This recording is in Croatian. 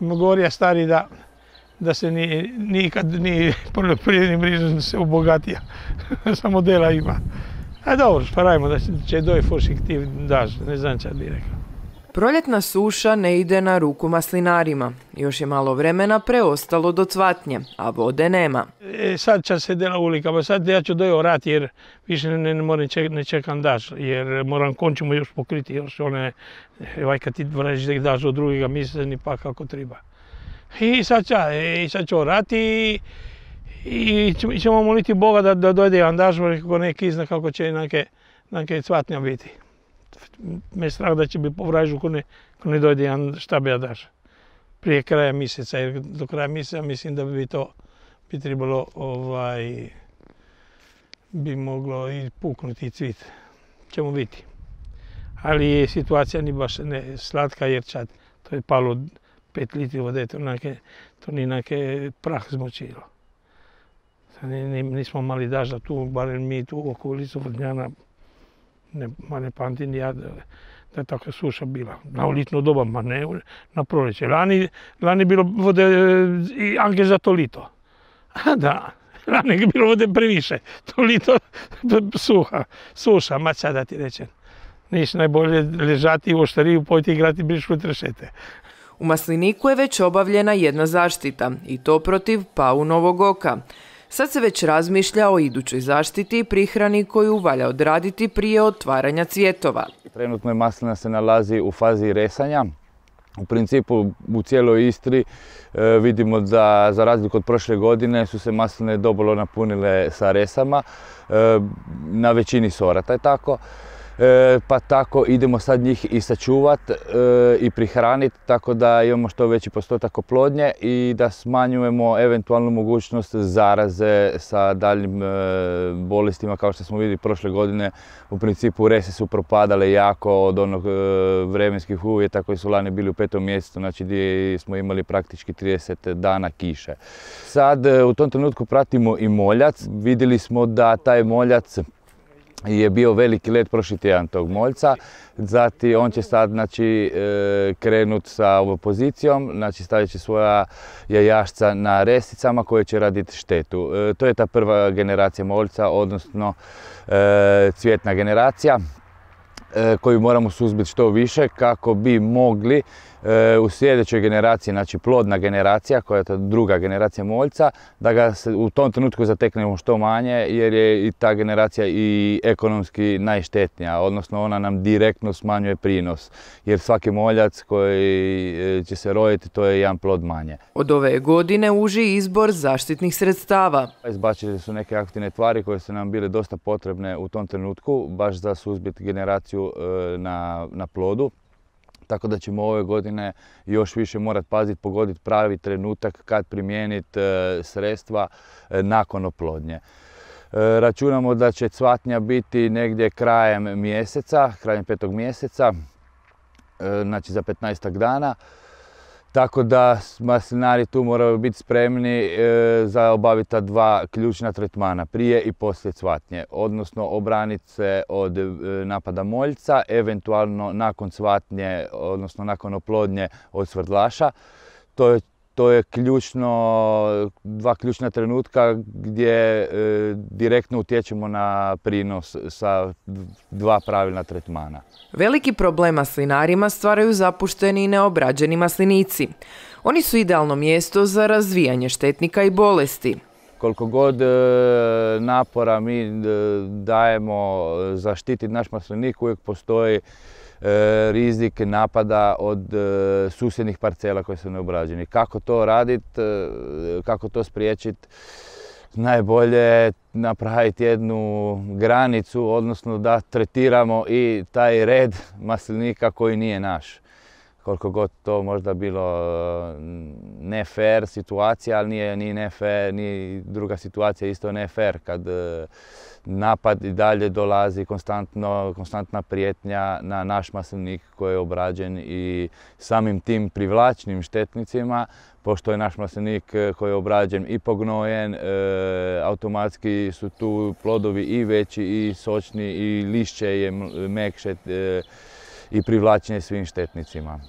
Govorija stari da se nikad ni poljoprivredni mreža se obogatija, samo dela ima. A dobro, šparajmo da će doj foršiktiv daž, ne znam čad bi rekao. Proljetna suša ne ide na ruku maslinarima. Još je malo vremena preostalo do cvatnje, a vode nema. Sad će se dela ulikama, sad ja ću doj orati jer više ne čekam daž, jer moram končimo još pokriti, još one, kad ti vražiš da ih daž od drugega mjeseca, ni pa kako treba. I sad ću orati i ćemo moliti Boga da dojde jedan daž, kako neki zna kako će neke cvatnja biti. Me strah da će bi povražu ko ne dojde jedan štabija daž. Prije kraja mjeseca, jer do kraja mjeseca mislim da bi to trebalo bi moglo i puknuti cvit. Ćemo vidjeti. Ali situacija ni baš ne slatka jer čad to je palo 5 litri vode, to ni neke prah zmočilo. Nismo mali dažda tu, barem mi tu u okolicu Vodnjana, ne pamtim ja da je takva suša bila. Na ulitno doba, ma ne na proljeće. Lani bilo vode i anke za to lito. Da, lani je bilo vode previše. To lito suša, ma sad da ti rečem. Niš najbolje ležati u oštariju, pojti igrati brišku trešete. U masliniku je već obavljena jedna zaštita, i to protiv paunovog oka. Sad se već razmišlja o idućoj zaštiti i prihrani koju valja odraditi prije otvaranja cvjetova. Trenutno je maslina se nalazi u fazi resanja. U principu u cijeloj Istri vidimo da za razliku od prošle godine su se masline dobro napunile sa resama. Na većini sorata je tako. Pa tako idemo sad njih i sačuvati i prihraniti tako da imamo što veći postotak oplodnje i da smanjujemo eventualnu mogućnost zaraze sa daljim bolestima. Kao što smo vidjeli prošle godine, u principu rese su propadale jako od onog vremenskih uvjeta koji su lani bili u 5. mjesecu, znači gdje smo imali praktički 30 dana kiše. Sad u tom trenutku pratimo i moljac. Vidjeli smo da taj moljac je bio veliki let prošli tjedan tog moljca, zatim on će sad krenuti sa ovom pozicijom, znači stavit će svoja jajašca na resicama koje će raditi štetu. To je ta prva generacija moljca, odnosno cvjetna generacija koju moramo suzbiti što više kako bi mogli u sljedećoj generaciji, znači plodna generacija, koja je ta druga generacija moljca, da ga se u tom trenutku zateknemo što manje jer je i ta generacija i ekonomski najštetnija, odnosno ona nam direktno smanjuje prinos jer svaki moljac koji će se roditi to je jedan plod manje. Od ove godine uži izbor zaštitnih sredstava. Izbačene su neke aktivne tvari koje su nam bile dosta potrebne u tom trenutku, baš za suzbiti generaciju na plodu. Tako da ćemo ove godine još više morati paziti, pogoditi pravi trenutak kad primijeniti sredstva nakon oplodnje. Računamo da će cvatnja biti negdje krajem 5. mjeseca, znači za 15 dana. Tako da maslinari tu moraju biti spremni za obaviti ta dva ključna tretmana, prije i poslije cvatnje, odnosno obraniti se od napada moljca, eventualno nakon cvatnje, odnosno nakon oplodnje od svrdlaša. To je dva ključna trenutka gdje direktno utječemo na prinos sa dva pravilna tretmana. Veliki problem maslinarima stvaraju zapušteni i neobrađeni maslinici. Oni su idealno mjesto za razvijanje štetnika i bolesti. Koliko god napora mi dajemo zaštititi naš maslinik, uvijek postoji rizik napada od susjednih parcela koje su neobrađeni. Kako to raditi, kako to spriječiti? Najbolje je napraviti jednu granicu, odnosno da tretiramo i taj red maslinika koji nije naš. Koliko god to možda bilo ne fair situacija, ali nije ni ne fair, ni druga situacija isto ne fair kad napad i dalje dolazi konstantna prijetnja na naš maslinik koji je obrađen i samim tim privlačnim štetnicima, pošto je naš maslinik koji je obrađen i pognojen, automatski su tu plodovi i veći i sočni i lišće je mekše i privlačenje svim štetnicima.